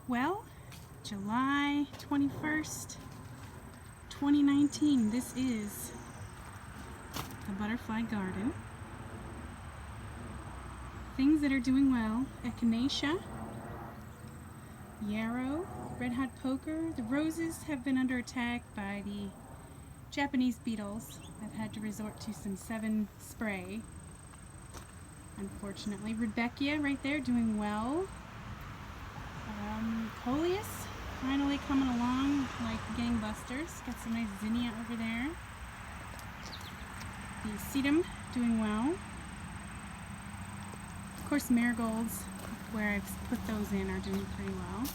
Well, July 21st, 2019. This is the butterfly garden. Things that are doing well: echinacea, yarrow, red hot poker. The roses have been under attack by the Japanese beetles. I've had to resort to some 7 spray. Unfortunately, Rudbeckia right there doing well. Coleus finally coming along like gangbusters. Got some nice zinnia over there. The sedum doing well. Of course, marigolds, where I've put those in, are doing pretty well.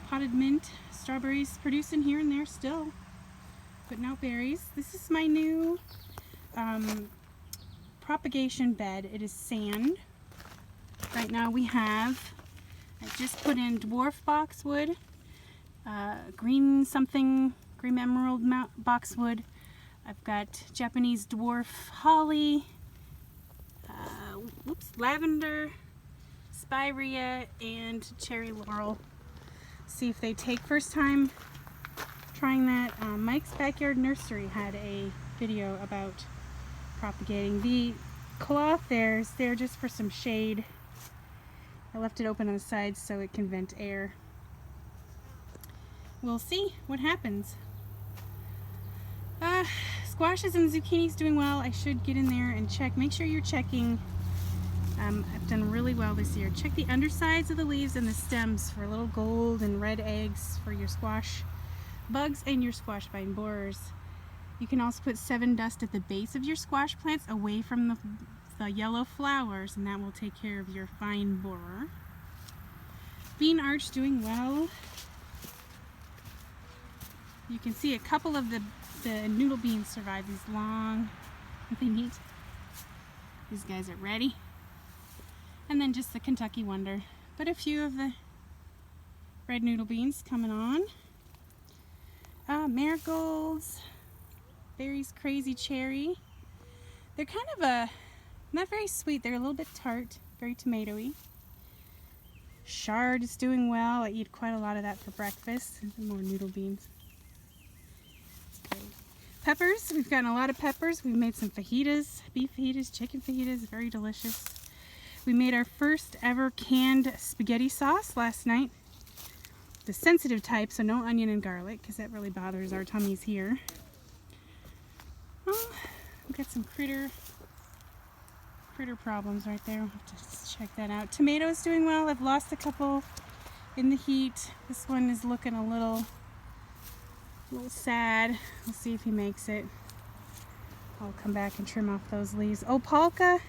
Potted mint, strawberries producing here and there still, putting out berries. This is my new propagation bed. It is sand. Right now we have, I just put in dwarf boxwood, green emerald boxwood. I've got Japanese dwarf holly, lavender, spirea, and cherry laurel. See if they take. First time trying that. Mike's Backyard Nursery had a video about propagating. The cloth there is there just for some shade. I left it open on the sides so it can vent air. We'll see what happens. Squashes and zucchinis doing well. I should get in there and check. Make sure you're checking. I've done really well this year. Check the undersides of the leaves and the stems for little gold and red eggs for your squash bugs and your squash vine borers. You can also put 7 dust at the base of your squash plants away from the yellow flowers, and that will take care of your vine borer. Bean arch doing well. You can see a couple of the noodle beans survive these long, they neat. These guys are ready. And then just the Kentucky Wonder. But a few of the red noodle beans coming on. Marigolds, Berry's Crazy Cherry. They're kind of not very sweet. They're a little bit tart, very tomatoey. Chard is doing well. I eat quite a lot of that for breakfast. And more noodle beans. Peppers, we've gotten a lot of peppers. We've made some fajitas, beef fajitas, chicken fajitas, very delicious. We made our first ever canned spaghetti sauce last night. The sensitive type, so no onion and garlic, because that really bothers our tummies here. Oh, we've got some critter problems right there. We'll have to just check that out. Tomatoes doing well. I've lost a couple in the heat. This one is looking a little sad. We'll see if he makes it. I'll come back and trim off those leaves. Oh, Polka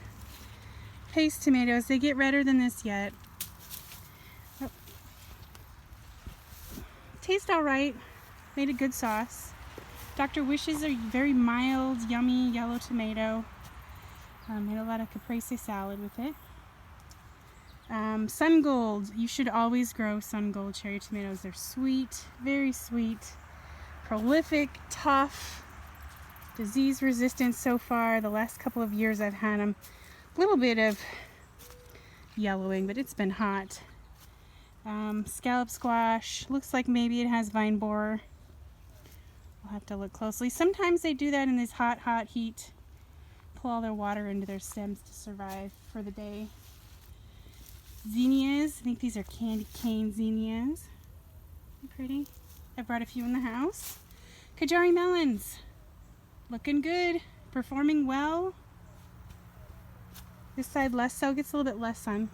paste tomatoes. They get redder than this yet. Oh. Taste all right. Made a good sauce. Dr. Wishes are very mild, yummy yellow tomato. Made a lot of caprese salad with it. Sun Gold. You should always grow Sun Gold cherry tomatoes. They're sweet, very sweet, prolific, tough, disease resistant so far. The last couple of years I've had them. A little bit of yellowing, but it's been hot. Scallop squash. Looks like maybe it has vine borer. We'll have to look closely. Sometimes they do that in this hot heat. Pull all their water into their stems to survive for the day. Zinnias. I think these are candy cane zinnias. Pretty. I brought a few in the house. Kajari melons. Looking good. Performing well. This side less so. Gets a little bit less sun.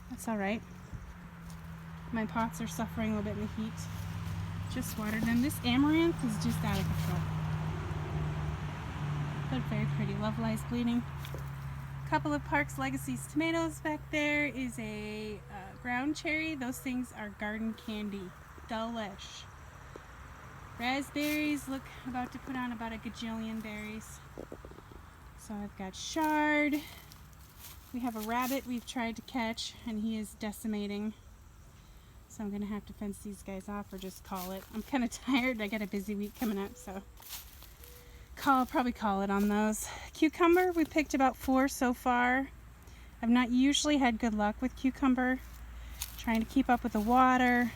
That's alright. My pots are suffering a little bit in the heat. Just watered them. This amaranth is just out of control. But very pretty. Love Lies Bleeding. A couple of Parks Legacy's tomatoes back there is a ground cherry. Those things are garden candy. Delish. Raspberries look about to put on about a gajillion berries. So I've got chard. We have a rabbit we've tried to catch and he is decimating. So I'm going to have to fence these guys off or just call it. I'm kind of tired. I got a busy week coming up, so probably call it on those. Cucumber, we picked about 4 so far. I've not usually had good luck with cucumber. Trying to keep up with the water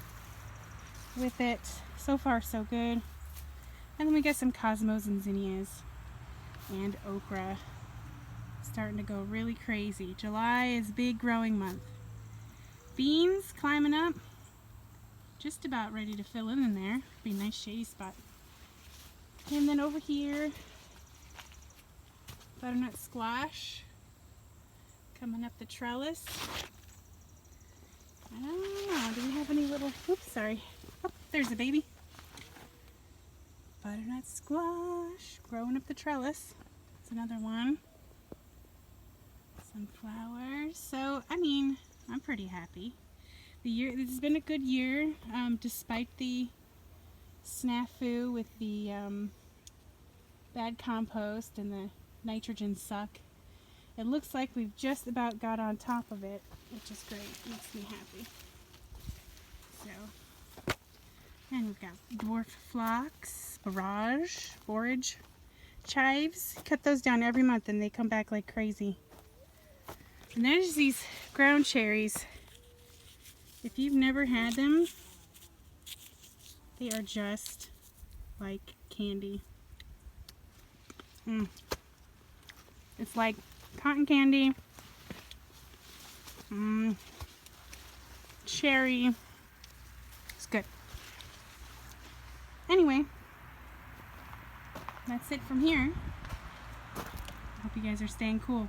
with it. So far, so good. And then we get some cosmos and zinnias and okra. Starting to go really crazy. July is big growing month. Beans climbing up. Just about ready to fill in there. Be a nice shady spot. And then over here, butternut squash coming up the trellis. I don't know, do we have any little, oops, sorry. Oh, there's a baby. Butternut squash growing up the trellis. That's another one. Some flowers. So, I mean, I'm pretty happy. This has been a good year, despite the snafu with the bad compost and the nitrogen suck. It looks like we've just about got on top of it, which is great. Makes me happy. So, and we've got dwarf phlox, borage, chives. Cut those down every month and they come back like crazy. And there's these ground cherries. If you've never had them, they are just like candy. It's like cotton candy, cherry. It's good. Anyway, that's it from here. Hope you guys are staying cool.